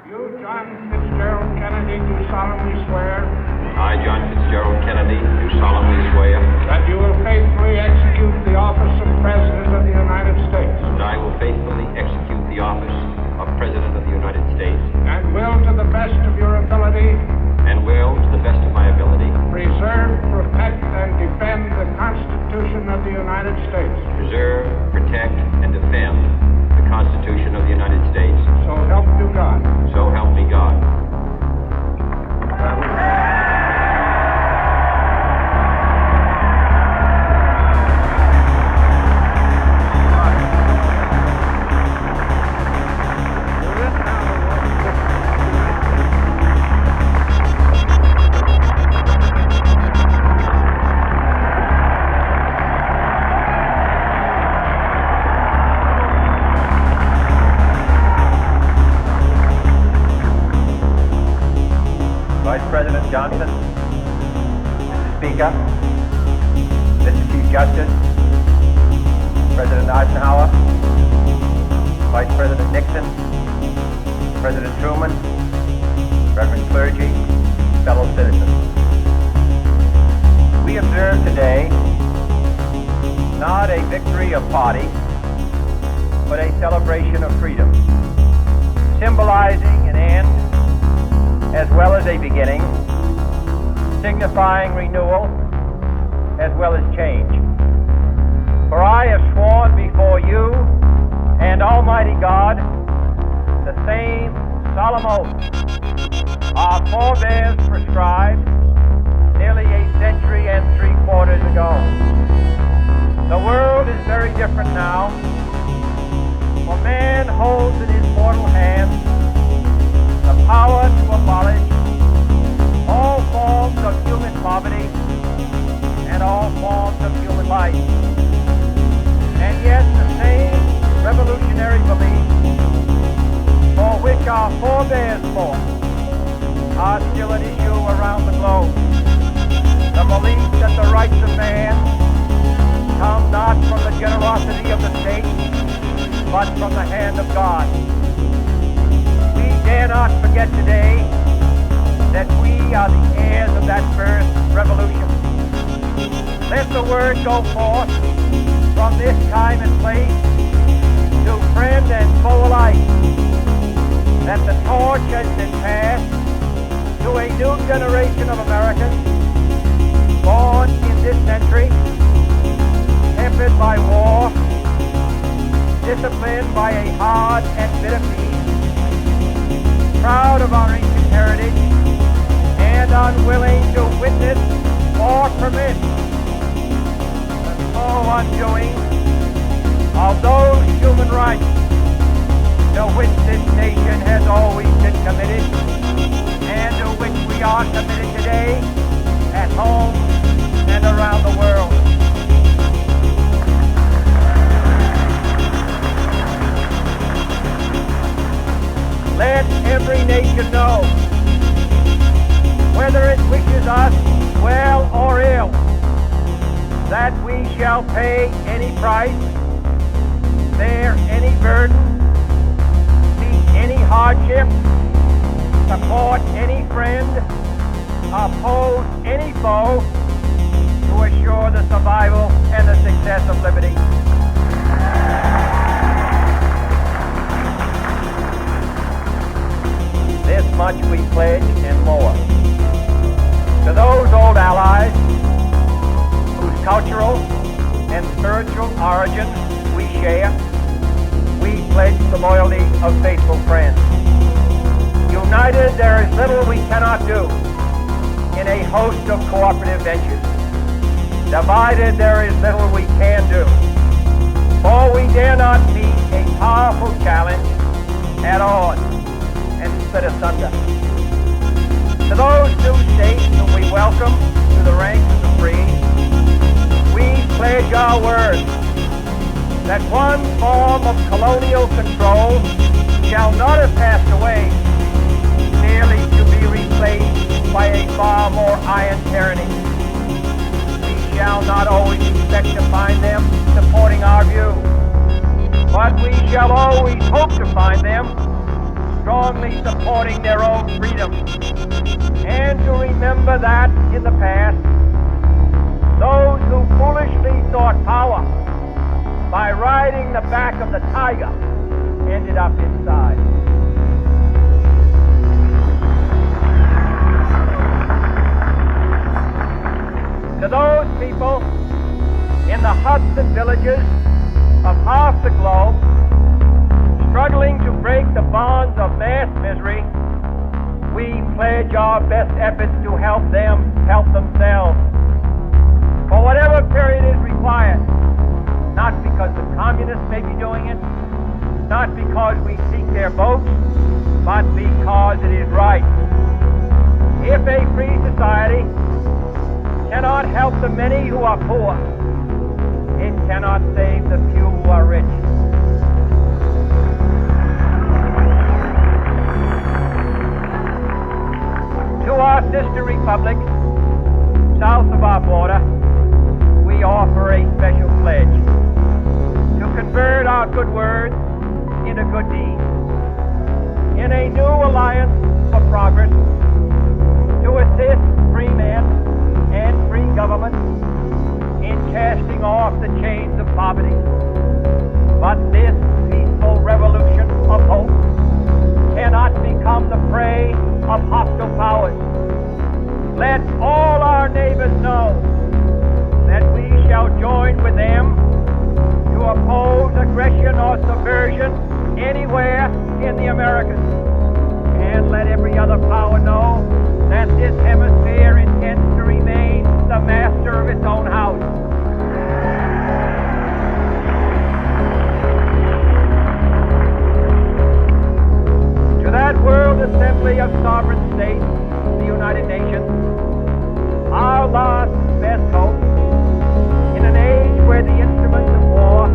You, John Fitzgerald Kennedy, do solemnly swear. I, John Fitzgerald Kennedy, do solemnly swear. That you will faithfully execute the office of President of the United States. That I will faithfully execute the office of President of the United States. And will, to the best of your ability. And will, to the best of my ability. Preserve, protect, and defend the Constitution of the United States. Preserve, protect, and defend the Constitution of the United States. So help you God. So help me God. President Johnson, Mr. Speaker, Mr. Chief Justice, President Eisenhower, Vice President Nixon, President Truman, Reverend clergy, fellow citizens. We observe today not a victory of party, but a celebration of freedom, symbolizing an end as well as a beginning, signifying renewal as well as change. For I have sworn before you and Almighty God the same solemn oath our forebears prescribed nearly a century and 3/4 ago. The world is very different now, for man holds in his mortal hand the power to abolish all forms of human poverty and all forms of human life. And yet the same revolutionary beliefs for which our forebears fought are still at issue around the globe. The belief that the rights of man come not from the generosity of the state, but from the hand of God. We dare not forget today that we are the heirs of that first revolution. Let the word go forth from this time and place to friend and foe alike that the torch has been passed to a new generation of Americans born in this century, tempered by war, disciplined by a hard and bitter peace, proud of our ancient heritage, and unwilling to witness or permit the slow undoing of those human rights to which this nation has always been committed and to which we are committed today at home and around the world. Let every nation know, whether it wishes us well or ill, that we shall pay any price, bear any burden, meet any hardship, support any friend, oppose any foe, to assure the survival and the success of liberty. This much we pledge and more. To those old allies whose cultural and spiritual origins we share, we pledge the loyalty of faithful friends. United, there is little we cannot do in a host of cooperative ventures. Divided, there is little we can do, for we dare not meet a powerful challenge at odds and split asunder. To those new states whom we welcome to the ranks of the free, we pledge our word that one form of colonial control shall not have passed away, merely to be replaced by a far more iron tyranny. We shall not always expect to find them supporting our view, but we shall always hope to find them strong strongly supporting their own freedom, and to remember that in the past, those who foolishly sought power by riding the back of the tiger ended up inside. To those people in the huts and villages of half the globe, struggling to break the bonds of mass misery, we pledge our best efforts to help them help themselves. For whatever period is required, not because the communists may be doing it, not because we seek their votes, but because it is right. If a free society cannot help the many who are poor, it cannot save the few who are rich. To our sister republics south of our border, we offer a special pledge to convert our good words into good deeds, in a new alliance for progress, to assist free men and free government in casting off the chains of poverty. But this peaceful revolution of hope cannot become the prey of hostile powers. Let all our neighbors know that we shall join with them to oppose aggression or subversion anywhere in the Americas. And let every other power know that this hemisphere intends to remain the master of its own house. To that World Assembly of Sovereign States, the United Nations, our last best hope, in an age where the instruments of war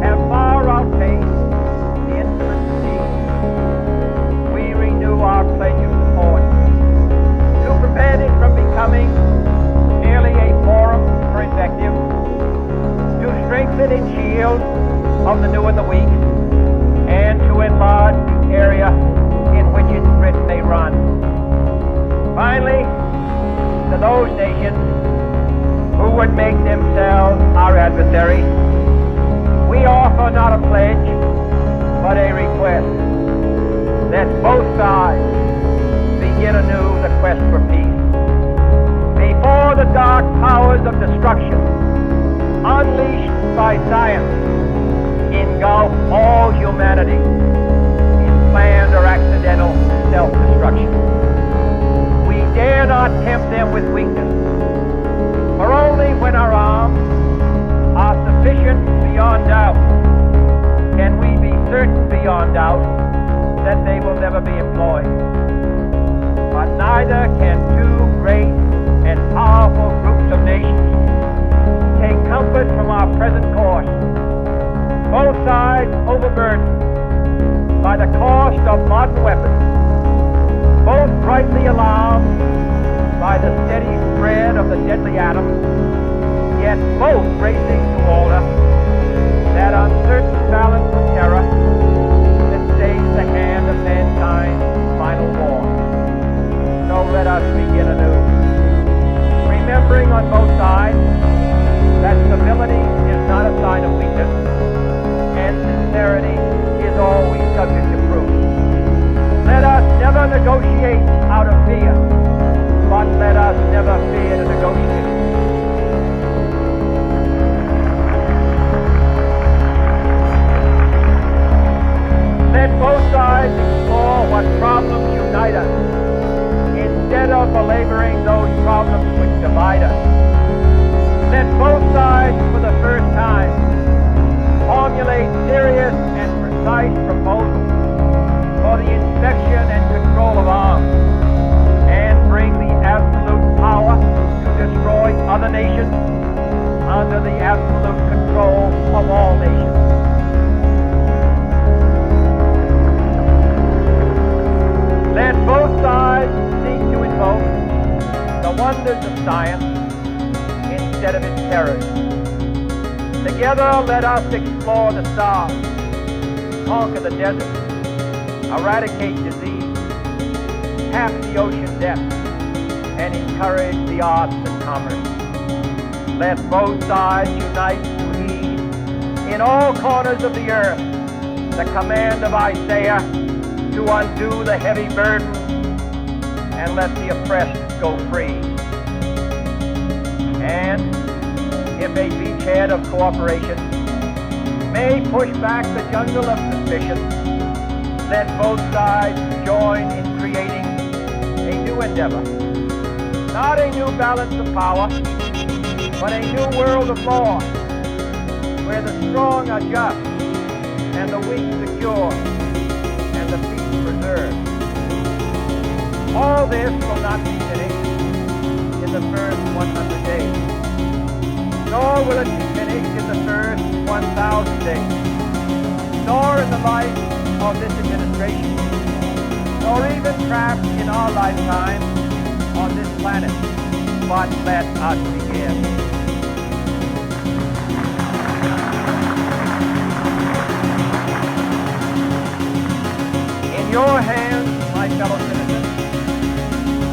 have far outpaced the instruments of peace, we renew our pledge of support to prevent it from becoming merely a forum for invective, to strengthen its shield of the new and the weak, and to enlarge the area in which its grit may run. Finally, to those nations who would make themselves our adversary, we offer not a pledge, but a request that both sides begin anew the quest for peace. Before the dark powers of destruction, unleashed by science, engulf all humanity in planned or accidental self-destruction. We dare not tempt them with weakness, for only when our arms are sufficient beyond doubt can we be certain beyond doubt that they will never be employed. But neither can two great and powerful groups of nations take comfort from our present course, both sides overburdened by the cost of modern weapons, both rightly alarmed by the steady spread of the deadly atom, yet both racing to order that uncertain balance of terror that stays the hand of mankind's final war. So let us begin anew, remembering on both sides that civility is not a sign of weakness, and sincerity is always subject to proof. Let us never negotiate out of fear, but let us never fear to negotiate. Let both sides explore what problems unite us, instead of belaboring those problems which divide us. Let both sides, for the first time, formulate serious and precise proposals for the inspection and control of arms, and bring the absolute power to destroy other nations under the absolute control of all nations. Let both sides seek to invoke the wonders of science instead of its terrors. Together let us explore the stars, conquer the desert, eradicate disease, tap the ocean depths, and encourage the arts and commerce. Let both sides unite to heed in all corners of the earth the command of Isaiah to undo the heavy burden and let the oppressed go free. And if a beachhead of cooperation may push back the jungle of suspicion, let both sides join in creating a new endeavor. Not a new balance of power, but a new world of law, where the strong are just, and the weak secure, and the peace preserved. All this will not be finished in the first 100 days, nor will it be finished in the first 1,000 days, nor in the life of this administration, nor even perhaps in our lifetime on this planet. But let us begin. In your hands, my fellow citizens,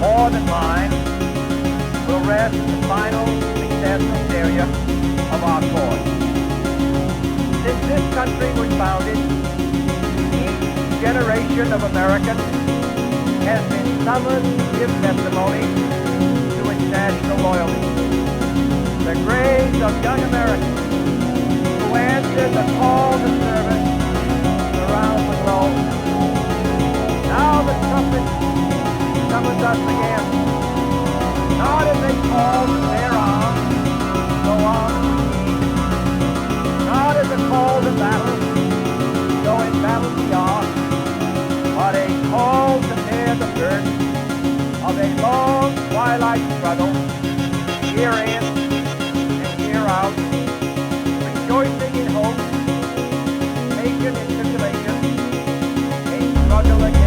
more than mine, will rest the final successful area of our cause. Since this country was founded, each generation of Americans has been summoned to give testimony to its national loyalty. The graves of young Americans who answered the call to service around the globe. Now the trumpet summons us again, not as a call to bear arms, though arms we need, not as a call to battle, though in battle we are, but a call to bear the burden of a long twilight struggle, year in and year out, rejoicing in hope, patient in tribulation, a struggle against